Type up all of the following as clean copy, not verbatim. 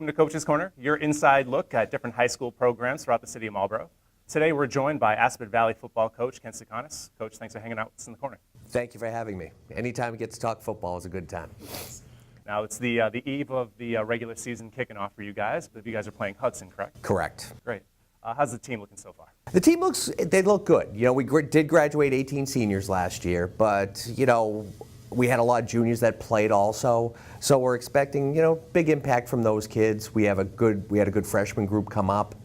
Welcome to Coach's Corner, your inside look at different high school programs throughout the city of Marlboro. Today we're joined by Assabet Valley Football coach Ken Stukonis. Coach, thanks for hanging out with us in the corner. Thank you for having me. Anytime we get to talk football is a good time. Now it's the eve of the regular season kicking off for you guys, but you guys are playing Hudson, correct? Correct. Great. How's the team looking so far? The team they look good. You know, we did graduate 18 seniors last year, but, you know, we had a lot of juniors that played also, so we're expecting, you know, big impact from those kids. We had a good freshman group come up.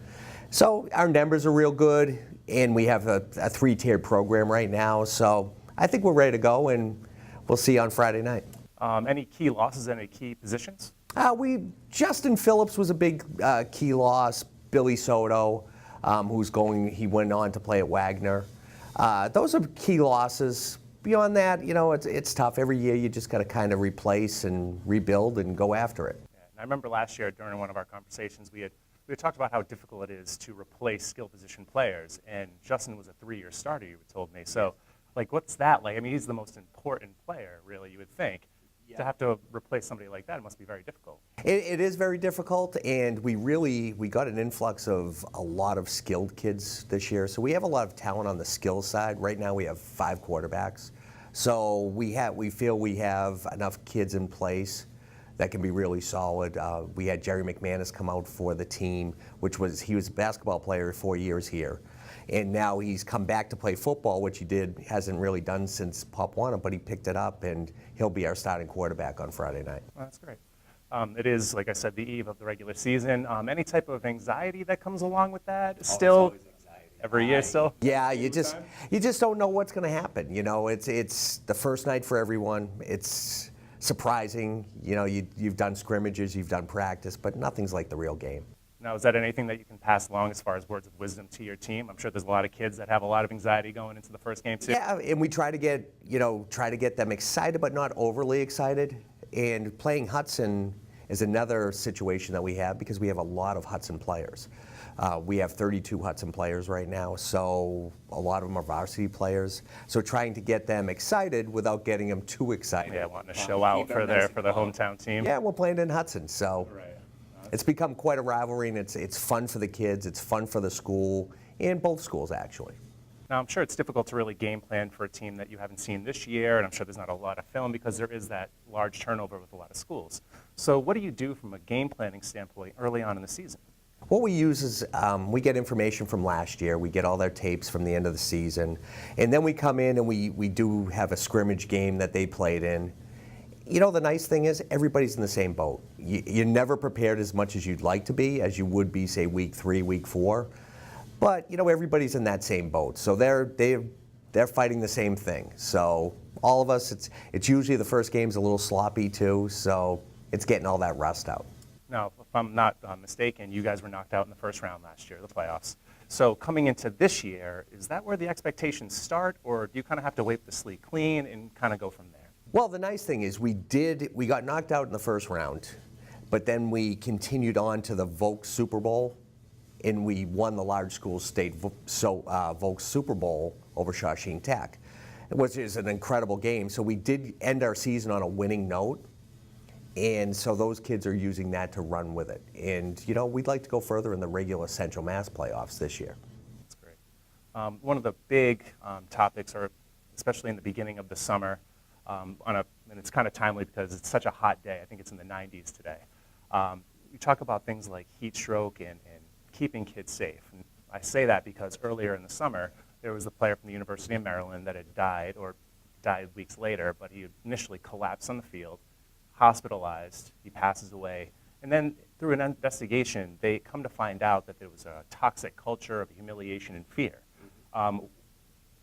So our numbers are real good, and we have a three-tiered program right now, so I think we're ready to go, and we'll see you on Friday night. Any key losses, any key positions? Justin Phillips was a big key loss. Billy Soto, he went on to play at Wagner. Those are key losses. Beyond that, you know, it's tough. Every year you just got to kind of replace and rebuild and go after it. Yeah, and I remember last year during one of our conversations, we had talked about how difficult it is to replace skill position players, and Justin was a 3-year starter, you told me. So, like, what's that like? I mean, he's the most important player, really, you would think. Yeah. To have to replace somebody like that must be very difficult. It is very difficult, and we got an influx of a lot of skilled kids this year. So we have a lot of talent on the skill side. Right now we have 5 quarterbacks. So we feel we have enough kids in place that can be really solid. We had Jerry McManus come out for the team, he was a basketball player 4 years here. And now he's come back to play football, which hasn't really done since Pop Warner, but he picked it up, and he'll be our starting quarterback on Friday night. Well, that's great. It is, like I said, the eve of the regular season. Any type of anxiety that comes along with that? Still, every year still? Yeah, you just don't know what's going to happen. You know, it's the first night for everyone. It's surprising. You know, you've done scrimmages, you've done practice, but nothing's like the real game. Now, is that anything that you can pass along as far as words of wisdom to your team? I'm sure there's a lot of kids that have a lot of anxiety going into the first game too. Yeah, and we try to get them excited, but not overly excited. And playing Hudson is another situation that we have because we have a lot of Hudson players. We have 32 Hudson players right now, so a lot of them are varsity players. So trying to get them excited without getting them too excited. Yeah, wanting to show out for their hometown team. Yeah, we're playing in Hudson, so. Right. It's become quite a rivalry, and it's fun for the kids, it's fun for the school, and both schools actually. Now, I'm sure it's difficult to really game plan for a team that you haven't seen this year, and I'm sure there's not a lot of film because there is that large turnover with a lot of schools. So what do you do from a game planning standpoint early on in the season? What we use is we get information from last year, we get all their tapes from the end of the season, and then we come in and we do have a scrimmage game that they played in. You know, the nice thing is everybody's in the same boat. You're never prepared as much as you'd like to be, as you would be, say, week 3, week 4. But, you know, everybody's in that same boat. So they're fighting the same thing. So all of us, it's usually the first game's a little sloppy too, so it's getting all that rust out. Now, if I'm not mistaken, you guys were knocked out in the first round last year, the playoffs. So coming into this year, is that where the expectations start, or do you kind of have to wipe the slate clean and kind of go from there? Well, the nice thing is we got knocked out in the first round, but then we continued on to the Volks Super Bowl, and we won the large school state Volks Super Bowl over Shawshene Tech, which is an incredible game. So we did end our season on a winning note, and so those kids are using that to run with it. And, you know, we'd like to go further in the regular Central Mass playoffs this year. That's great. One of the big topics, or especially in the beginning of the summer, and it's kind of timely because it's such a hot day. I think it's in the 90s today. You talk about things like heat stroke and keeping kids safe. And I say that because earlier in the summer, there was a player from the University of Maryland that had died weeks later, but he initially collapsed on the field, hospitalized, he passes away. And then through an investigation, they come to find out that there was a toxic culture of humiliation and fear.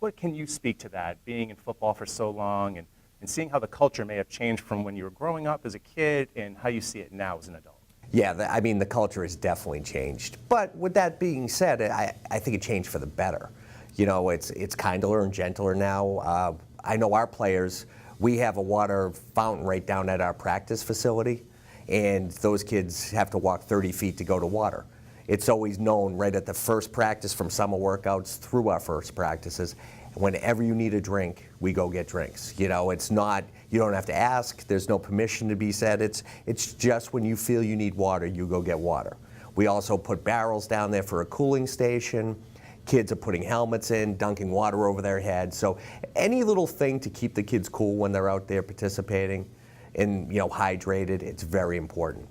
What can you speak to that, being in football for so long and seeing how the culture may have changed from when you were growing up as a kid and how you see it now as an adult? Yeah, I mean, the culture has definitely changed. But with that being said, I think it changed for the better. You know, it's kinder and gentler now. I know our players, we have a water fountain right down at our practice facility, and those kids have to walk 30 feet to go to water. It's always known right at the first practice from summer workouts through our first practices. Whenever you need a drink, we go get drinks. You know, it's not, you don't have to ask, there's no permission to be said. It's just when you feel you need water, you go get water. We also put barrels down there for a cooling station. Kids are putting helmets in, dunking water over their head. So any little thing to keep the kids cool when they're out there participating and, you know, hydrated, it's very important.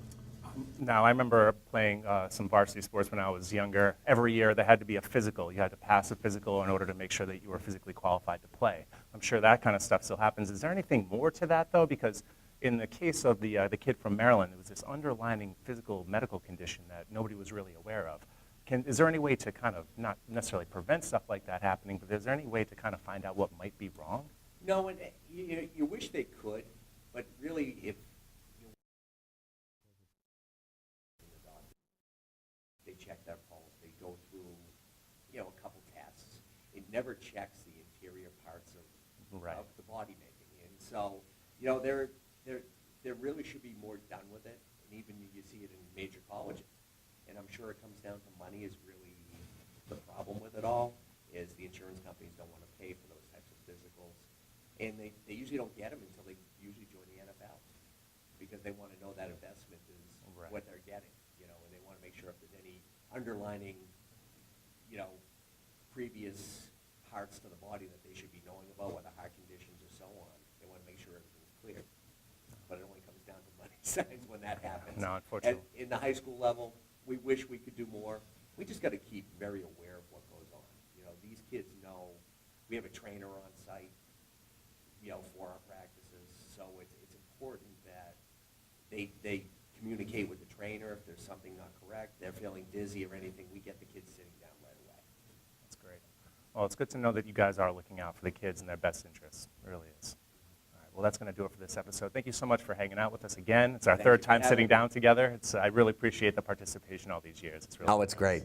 Now, I remember playing some varsity sports when I was younger. Every year there had to be a physical. You had to pass a physical in order to make sure that you were physically qualified to play. I'm sure that kind of stuff still happens. Is there anything more to that, though? Because in the case of the kid from Maryland, it was this underlying physical medical condition that nobody was really aware of. Is there any way to kind of, not necessarily prevent stuff like that happening, but is there any way to kind of find out what might be wrong? No, and you wish they could, but really, if they check their pulse, they go through, you know, a couple tests. It never checks the interior parts of the body making, and so, you know, there really should be more done with it, and even you see it in major colleges. And I'm sure it comes down to money is really the problem with it all, is the insurance companies don't want to pay for those types of physicals. And they usually don't get them until they usually join the NFL, because they want to know that investment is what they're getting, you know, and they want to make sure if there's any underlining, you know, previous parts to the body that they should be knowing about, whether heart conditions or so on. They want to make sure everything's clear. But it only comes down to money signs when that happens. No, unfortunately. In the high school level, we wish we could do more. We just got to keep very aware of what goes on. You know, these kids know we have a trainer on site, you know, for our practices. So it's important that they communicate with the trainer if there's something not correct, they're feeling dizzy or anything. We get the kids sitting down right away. That's great. Well, it's good to know that you guys are looking out for the kids and their best interests. It really is. Well, that's going to do it for this episode. Thank you so much for hanging out with us again. It's our third time sitting down together. I really appreciate the participation all these years. It's really it's great.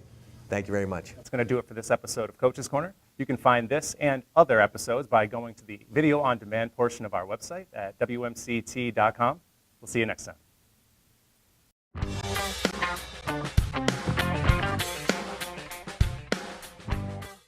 Thank you very much. That's going to do it for this episode of Coach's Corner. You can find this and other episodes by going to the video on demand portion of our website at WMCT.com. We'll see you next time.